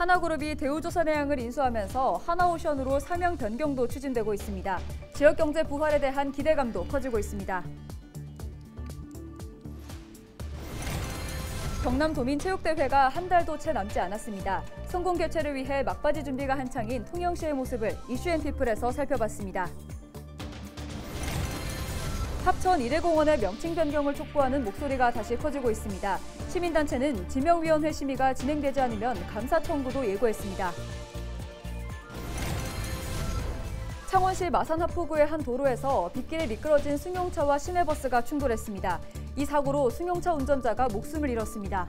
하나그룹이 대우조선해양을 인수하면서 하나오션으로 사명 변경도 추진되고 있습니다. 지역경제 부활에 대한 기대감도 커지고 있습니다. 경남도민체육대회가 한 달도 채 남지 않았습니다. 성공 개최를 위해 막바지 준비가 한창인 통영시의 모습을 이슈앤피플에서 살펴봤습니다. 합천 1회공원의 명칭 변경을 촉구하는 목소리가 다시 커지고 있습니다. 시민단체는 지명위원회 심의가 진행되지 않으면 감사 청구도 예고했습니다. 창원시 마산하포구의 한 도로에서 빗길에 미끄러진 승용차와 시내버스가 충돌했습니다. 이 사고로 승용차 운전자가 목숨을 잃었습니다.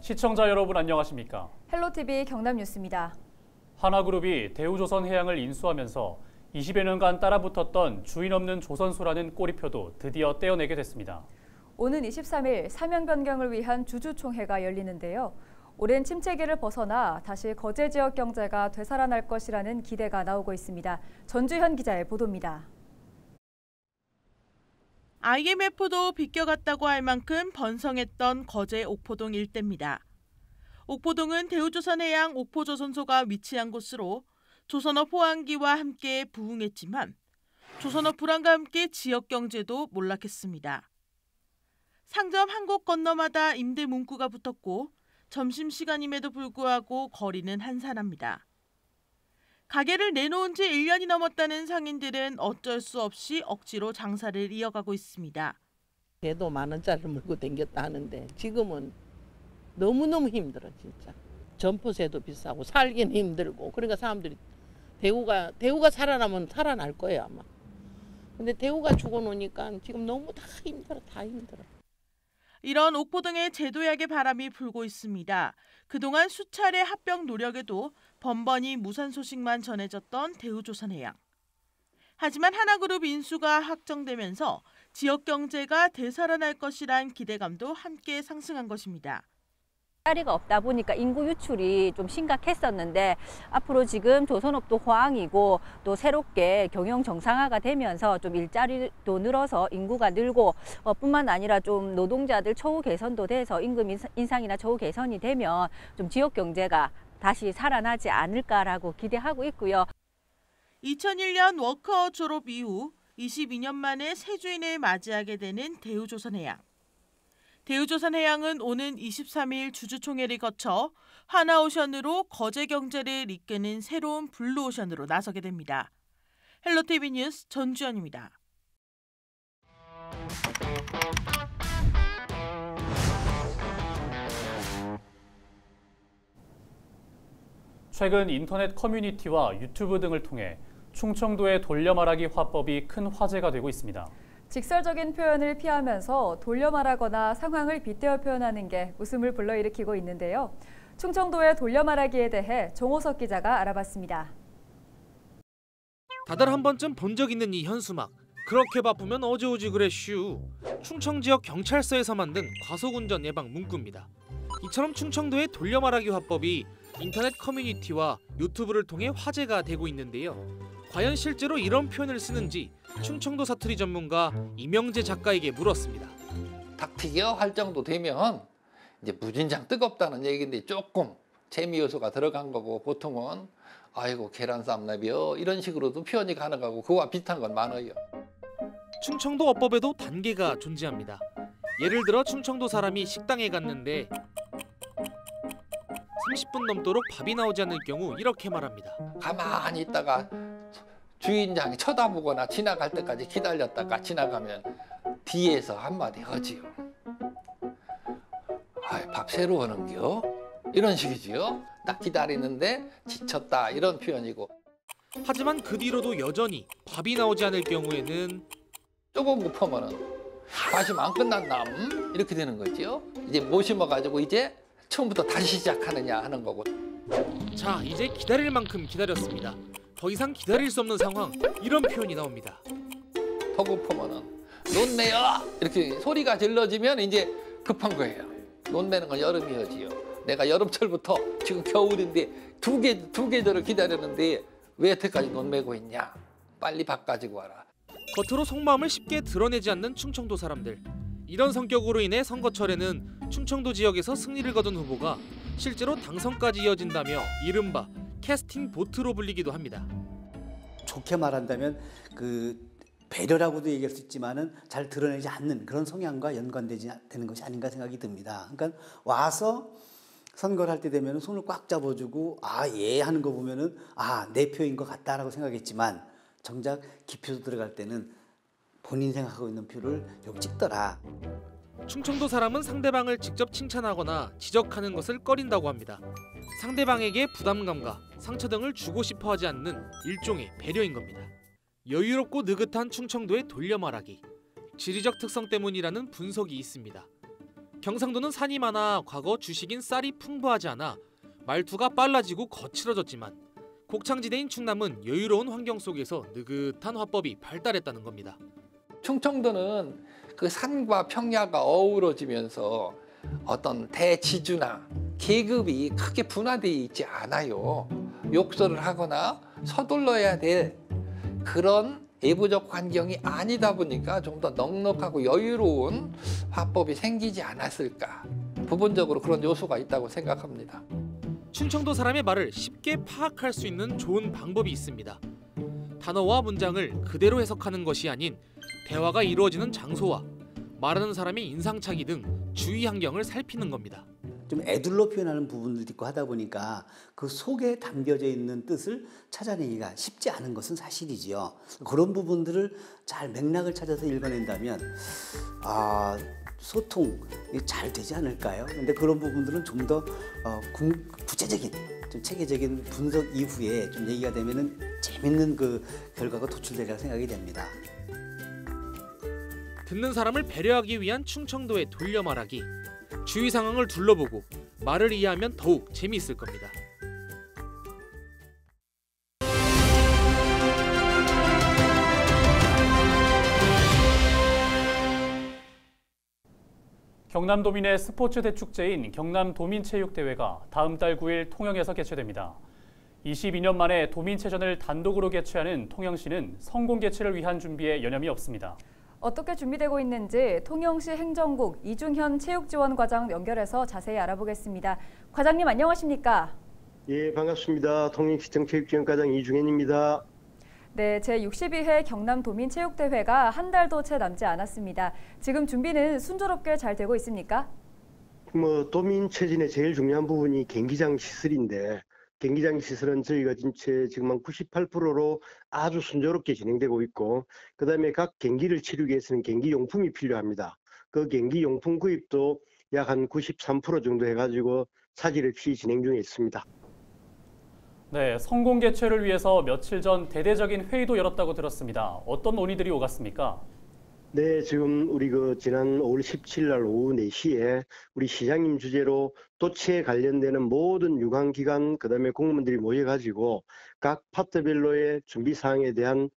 시청자 여러분 안녕하십니까? 헬로티비 경남뉴스입니다. 하나그룹이 대우조선해양을 인수하면서 20여 년간 따라붙었던 주인 없는 조선소라는 꼬리표도 드디어 떼어내게 됐습니다. 오는 23일 사명 변경을 위한 주주총회가 열리는데요. 오랜 침체기를 벗어나 다시 거제 지역 경제가 되살아날 것이라는 기대가 나오고 있습니다. 전주현 기자의 보도입니다. IMF도 비껴갔다고 할 만큼 번성했던 거제 옥포동 일대입니다. 옥포동은 대우조선해양 옥포조선소가 위치한 곳으로 조선업 호황기와 함께 부흥했지만 조선업 불황과 함께 지역 경제도 몰락했습니다. 상점 한 곳 건너마다 임대 문구가 붙었고 점심시간임에도 불구하고 거리는 한산합니다. 가게를 내놓은 지 1년이 넘었다는 상인들은 어쩔 수 없이 억지로 장사를 이어가고 있습니다. 걔도 10,000원짜리 물고 댕겼다 하는데 지금은 너무너무 힘들어 진짜. 점포세도 비싸고 살긴 힘들고 그러니까 사람들이 대우가 살아나면 살아날 거예요 아마. 근데 대우가 죽어놓으니까 지금 너무 다 힘들어. 이런 옥포동의 제도약의 바람이 불고 있습니다. 그동안 수차례 합병 노력에도 번번이 무산 소식만 전해졌던 대우조선해양. 하지만 하나그룹 인수가 확정되면서 지역 경제가 되살아날 것이란 기대감도 함께 상승한 것입니다. 자리가 없다 보니까 인구 유출이 좀 심각했었는데 앞으로 지금 조선업도 호황이고 또 새롭게 경영 정상화가 되면서 좀 일자리도 늘어서 인구가 늘고 뿐만 아니라 좀 노동자들 처우 개선도 돼서 임금 인상이나 처우 개선이 되면 좀 지역 경제가 다시 살아나지 않을까라고 기대하고 있고요. 2001년 워크아웃 졸업 이후 22년 만에 새 주인을 맞이하게 되는 대우조선해양. 대우조선해양은 오는 23일 주주총회를 거쳐 하나오션으로 거제 경제를 이끄는 새로운 블루오션으로 나서게 됩니다. 헬로티비 뉴스 전주현입니다. 최근 인터넷 커뮤니티와 유튜브 등을 통해 충청도의 돌려말하기 화법이 큰 화제가 되고 있습니다. 직설적인 표현을 피하면서 돌려말하거나 상황을 빗대어 표현하는 게 웃음을 불러일으키고 있는데요. 충청도의 돌려말하기에 대해 정호석 기자가 알아봤습니다. 다들 한 번쯤 본 적 있는 이 현수막. 그렇게 바쁘면 어제 오지 그래 슈. 충청 지역 경찰서에서 만든 과속운전 예방 문구입니다. 이처럼 충청도의 돌려말하기 화법이 인터넷 커뮤니티와 유튜브를 통해 화제가 되고 있는데요. 과연 실제로 이런 표현을 쓰는지 충청도 사투리 전문가 이명재 작가에게 물었습니다. 닭튀기가 할 정도 되면 이제 무진장 뜨겁다는 얘기인데 조금 재미 요소가 들어간 거고 보통은 아이고 계란 쌈나비요 이런 식으로도 표현이 가능하고 그와 비슷한 건 많아요. 충청도 어법에도 단계가 존재합니다. 예를 들어 충청도 사람이 식당에 갔는데 30분 넘도록 밥이 나오지 않을 경우 이렇게 말합니다. 가만히 있다가 주인장이 쳐다보거나 지나갈 때까지 기다렸다가 지나가면 뒤에서 한마디 하지요. 밥 새로 오는겨? 이런 식이지요. 딱 기다리는데 지쳤다 이런 표현이고. 하지만 그 뒤로도 여전히 밥이 나오지 않을 경우에는 조금 급하면은 다시금 안 끝났나? 이렇게 되는 거죠. 이제 모심어가지고 이제 처음부터 다시 시작하느냐 하는 거고. 자, 이제 기다릴 만큼 기다렸습니다. 더 이상 기다릴 수 없는 상황, 이런 표현이 나옵니다. 더 급하면은 논매요 이렇게 소리가 질러지면 이제 급한 거예요. 논매는 건 여름이어지요. 내가 여름철부터 지금 겨울인데 두 계절을 기다렸는데 왜 여태까지 논매고 있냐. 빨리 밥 가지고 와라. 겉으로 속마음을 쉽게 드러내지 않는 충청도 사람들. 이런 성격으로 인해 선거철에는 충청도 지역에서 승리를 거둔 후보가 실제로 당선까지 이어진다며 이른바 캐스팅 보트로 불리기도 합니다. 좋게 말한다면 그 배려라고도 얘기할 수 있지만은 잘 드러내지 않는 그런 성향과 연관되는 것이 아닌가 생각이 듭니다. 그러니까 와서 선거를 할 때 되면 손을 꽉 잡아주고 예 하는 거 보면은 내 표인 것 같다라고 생각했지만 정작 기표 들어갈 때는 본인 생각하고 있는 표를 여기 찍더라. 충청도 사람은 상대방을 직접 칭찬하거나 지적하는 것을 꺼린다고 합니다. 상대방에게 부담감과 상처 등을 주고 싶어 하지 않는 일종의 배려인 겁니다. 여유롭고 느긋한 충청도의 돌려말하기. 지리적 특성 때문이라는 분석이 있습니다. 경상도는 산이 많아 과거 주식인 쌀이 풍부하지 않아 말투가 빨라지고 거칠어졌지만 곡창지대인 충남은 여유로운 환경 속에서 느긋한 화법이 발달했다는 겁니다. 충청도는 그 산과 평야가 어우러지면서 어떤 대지주나 계급이 크게 분화되어 있지 않아요. 욕설을 하거나 서둘러야 될 그런 내부적 환경이 아니다 보니까 좀 더 넉넉하고 여유로운 화법이 생기지 않았을까. 부분적으로 그런 요소가 있다고 생각합니다. 충청도 사람의 말을 쉽게 파악할 수 있는 좋은 방법이 있습니다. 단어와 문장을 그대로 해석하는 것이 아닌 대화가 이루어지는 장소와 말하는 사람의 인상착의 등 주위 환경을 살피는 겁니다. 좀 애둘러 표현하는 부분들도 있고 하다 보니까 그 속에 담겨져 있는 뜻을 찾아내기가 쉽지 않은 것은 사실이지요. 그런 부분들을 잘 맥락을 찾아서 읽어낸다면 소통이 잘 되지 않을까요? 근데 그런 부분들은 좀 더 구체적인, 좀 체계적인 분석 이후에 좀 얘기가 되면은 재밌는 그 결과가 도출되리라 생각이 됩니다. 듣는 사람을 배려하기 위한 충청도의 돌려말하기. 주위 상황을 둘러보고 말을 이해하면 더욱 재미있을 겁니다. 경남도민의 스포츠 대축제인 경남도민체육대회가 다음 달 9일 통영에서 개최됩니다. 22년 만에 도민체전을 단독으로 개최하는 통영시는 성공 개최를 위한 준비에 여념이 없습니다. 어떻게 준비되고 있는지 통영시 행정국 이중현 체육지원과장 연결해서 자세히 알아보겠습니다. 과장님 안녕하십니까? 예, 반갑습니다. 통영시청 체육지원과장 이중현입니다. 네, 제62회 경남도민체육대회가 한 달도 채 남지 않았습니다. 지금 준비는 순조롭게 잘 되고 있습니까? 도민체전의 제일 중요한 부분이 경기장 시설인데 경기장 시설은 저희가 지금 한 98%로 아주 순조롭게 진행되고 있고 그다음에 각 경기를 치르기 위해서는 경기 용품이 필요합니다. 그 경기 용품 구입도 약 한 93% 정도 해가지고 차질 없이 진행 중에 있습니다. 네, 성공 개최를 위해서 며칠 전 대대적인 회의도 열었다고 들었습니다. 어떤 논의들이 오갔습니까? 네, 지금 우리 지난 5월 17일 날 오후 4시에 우리 시장님 주재로 도치에 관련되는 모든 유관기관 그다음에 공무원들이 모여가지고 각 파트별로의 준비 사항에 대한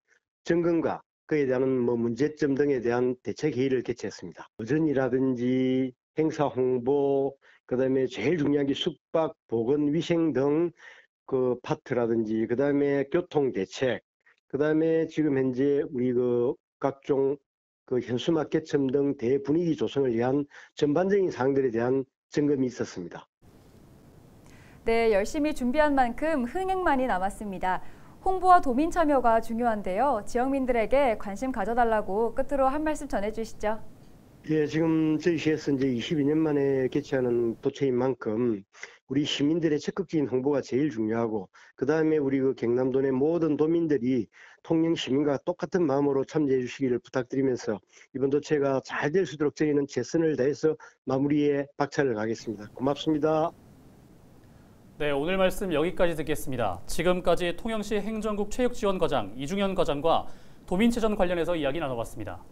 점검과 그에 대한 문제점 등에 대한 대책 회의를 개최했습니다. 오전이라든지 행사 홍보 그다음에 제일 중요한 게 숙박, 보건, 위생 등 그 파트라든지 그다음에 교통 대책 그다음에 지금 현재 우리 각종 현수막 개첨 등 대분위기 조성을 위한 전반적인 사항들에 대한 점검이 있었습니다. 네, 열심히 준비한 만큼 흥행만이 남았습니다. 홍보와 도민 참여가 중요한데요. 지역민들에게 관심 가져달라고 끝으로 한 말씀 전해주시죠. 예, 지금 저희 시에서 이제 22년 만에 개최하는 도체인 만큼 우리 시민들의 적극적인 홍보가 제일 중요하고 그 다음에 우리 경남도 내 모든 도민들이 통영 시민과 똑같은 마음으로 참여해 주시기를 부탁드리면서 이번 도체가 잘 될 수 있도록 저희는 최선을 다해서 마무리에 박차를 가겠습니다. 고맙습니다. 네, 오늘 말씀 여기까지 듣겠습니다. 지금까지 통영시 행정국 체육지원과장 이중현 과장과 도민체전 관련해서 이야기 나눠봤습니다.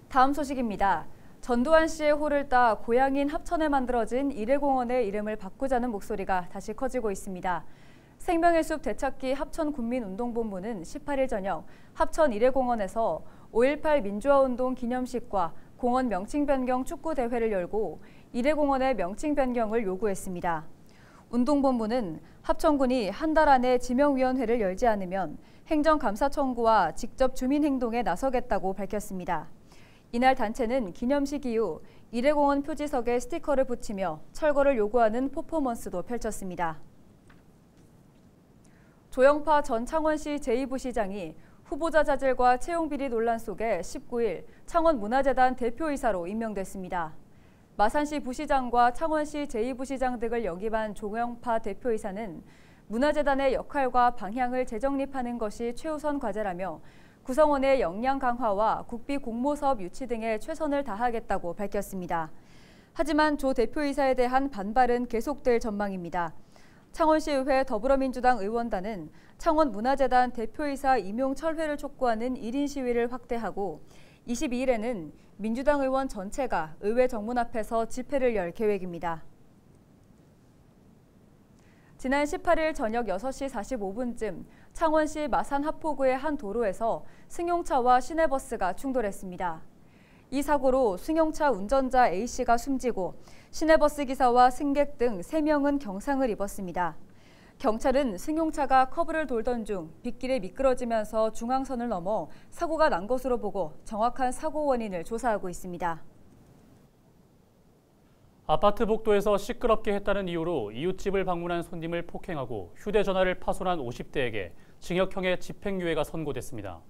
다음 소식입니다. 전두환 씨의 호를 따 고향인 합천에 만들어진 이래공원의 이름을 바꾸자는 목소리가 다시 커지고 있습니다. 생명의 숲 되찾기 합천군민운동본부는 18일 저녁 합천 이래공원에서 5.18 민주화운동 기념식과 공원 명칭 변경 축구 대회를 열고 이래공원의 명칭 변경을 요구했습니다. 운동본부는 합천군이 한 달 안에 지명위원회를 열지 않으면 행정감사 청구와 직접 주민행동에 나서겠다고 밝혔습니다. 이날 단체는 기념식 이후 이래공원 표지석에 스티커를 붙이며 철거를 요구하는 퍼포먼스도 펼쳤습니다. 조영파 전 창원시 제2부시장이 후보자 자질과 채용 비리 논란 속에 19일 창원문화재단 대표이사로 임명됐습니다. 마산시 부시장과 창원시 제2부시장 등을 역임한 조영파 대표이사는 문화재단의 역할과 방향을 재정립하는 것이 최우선 과제라며 구성원의 역량 강화와 국비 공모사업 유치 등에 최선을 다하겠다고 밝혔습니다. 하지만 조 대표이사에 대한 반발은 계속될 전망입니다. 창원시의회 더불어민주당 의원단은 창원문화재단 대표이사 임용 철회를 촉구하는 1인 시위를 확대하고 22일에는 민주당 의원 전체가 의회 정문 앞에서 집회를 열 계획입니다. 지난 18일 저녁 6시 45분쯤 창원시 마산 하포구의 한 도로에서 승용차와 시내버스가 충돌했습니다. 이 사고로 승용차 운전자 A씨가 숨지고 시내버스 기사와 승객 등 3명은 경상을 입었습니다. 경찰은 승용차가 커브를 돌던 중 빗길에 미끄러지면서 중앙선을 넘어 사고가 난 것으로 보고 정확한 사고 원인을 조사하고 있습니다. 아파트 복도에서 시끄럽게 했다는 이유로 이웃집을 방문한 손님을 폭행하고 휴대전화를 파손한 50대에게 징역형의 집행유예가 선고됐습니다.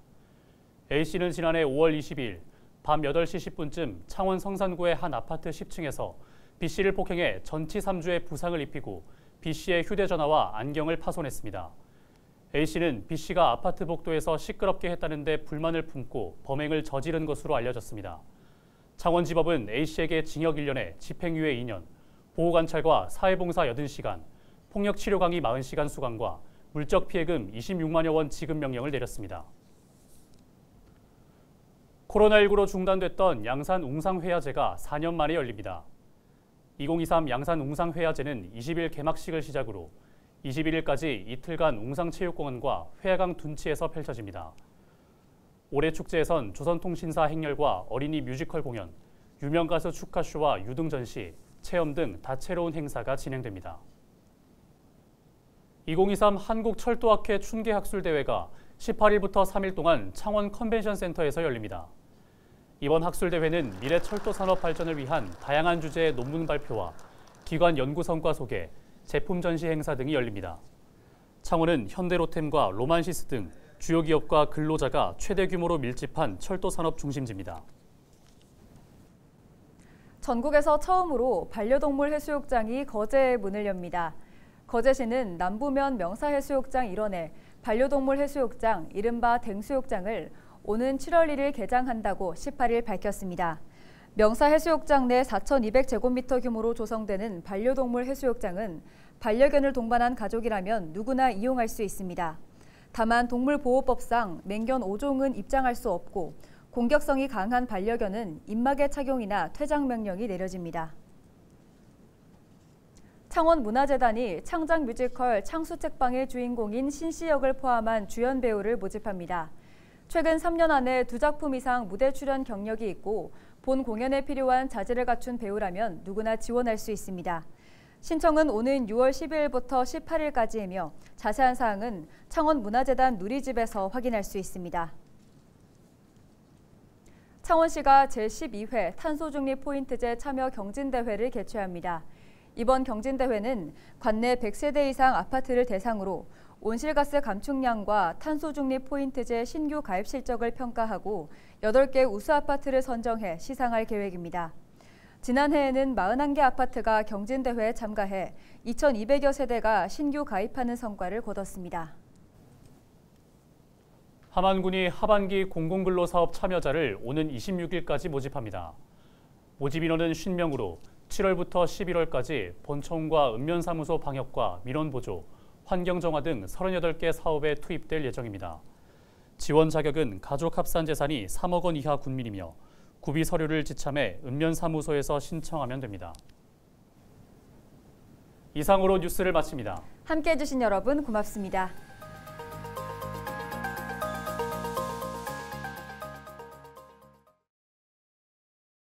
A씨는 지난해 5월 20일 밤 8시 10분쯤 창원 성산구의 한 아파트 10층에서 B씨를 폭행해 전치 3주의 부상을 입히고 B씨의 휴대전화와 안경을 파손했습니다. A씨는 B씨가 아파트 복도에서 시끄럽게 했다는데 불만을 품고 범행을 저지른 것으로 알려졌습니다. 창원지법은 A씨에게 징역 1년에 집행유예 2년, 보호관찰과 사회봉사 80시간, 폭력치료 강의 40시간 수강과 물적 피해금 26만여 원 지급 명령을 내렸습니다. 코로나19로 중단됐던 양산 웅상회화제가 4년 만에 열립니다. 2023 양산 웅상회화제는 20일 개막식을 시작으로 21일까지 이틀간 웅상체육공원과 회화강 둔치에서 펼쳐집니다. 올해 축제에선 조선통신사 행렬과 어린이 뮤지컬 공연, 유명 가수 축하쇼와 유등 전시, 체험 등 다채로운 행사가 진행됩니다. 2023 한국철도학회 춘계학술대회가 18일부터 3일 동안 창원 컨벤션센터에서 열립니다. 이번 학술대회는 미래 철도산업 발전을 위한 다양한 주제의 논문 발표와 기관 연구 성과 소개, 제품 전시 행사 등이 열립니다. 창원은 현대로템과 로만시스 등 주요 기업과 근로자가 최대 규모로 밀집한 철도산업 중심지입니다. 전국에서 처음으로 반려동물 해수욕장이 거제에 문을 엽니다. 거제시는 남부면 명사해수욕장 일원에 반려동물 해수욕장, 이른바 댕수욕장을 오는 7월 1일 개장한다고 18일 밝혔습니다. 명사해수욕장 내 4,200제곱미터 규모로 조성되는 반려동물 해수욕장은 반려견을 동반한 가족이라면 누구나 이용할 수 있습니다. 다만 동물보호법상 맹견 5종은 입장할 수 없고 공격성이 강한 반려견은 입마개 착용이나 퇴장 명령이 내려집니다. 창원문화재단이 창작 뮤지컬 창수책방의 주인공인 신씨 역을 포함한 주연 배우를 모집합니다. 최근 3년 안에 2작품 이상 무대 출연 경력이 있고 본 공연에 필요한 자질을 갖춘 배우라면 누구나 지원할 수 있습니다. 신청은 오는 6월 12일부터 18일까지이며 자세한 사항은 창원문화재단 누리집에서 확인할 수 있습니다. 창원시가 제12회 탄소중립 포인트제 참여 경진대회를 개최합니다. 이번 경진대회는 관내 100세대 이상 아파트를 대상으로 온실가스 감축량과 탄소중립 포인트제 신규 가입 실적을 평가하고 8개 우수 아파트를 선정해 시상할 계획입니다. 지난해에는 41개 아파트가 경진대회에 참가해 2,200여 세대가 신규 가입하는 성과를 거뒀습니다. 함안군이 하반기 공공근로사업 참여자를 오는 26일까지 모집합니다. 모집 인원은 50명으로 7월부터 11월까지 본청과 읍면사무소 방역과 민원보조, 환경정화 등 38개 사업에 투입될 예정입니다. 지원 자격은 가족합산재산이 3억 원 이하 군민이며 구비 서류를 지참해 읍면사무소에서 신청하면 됩니다. 이상으로 뉴스를 마칩니다. 함께해 주신 여러분 고맙습니다.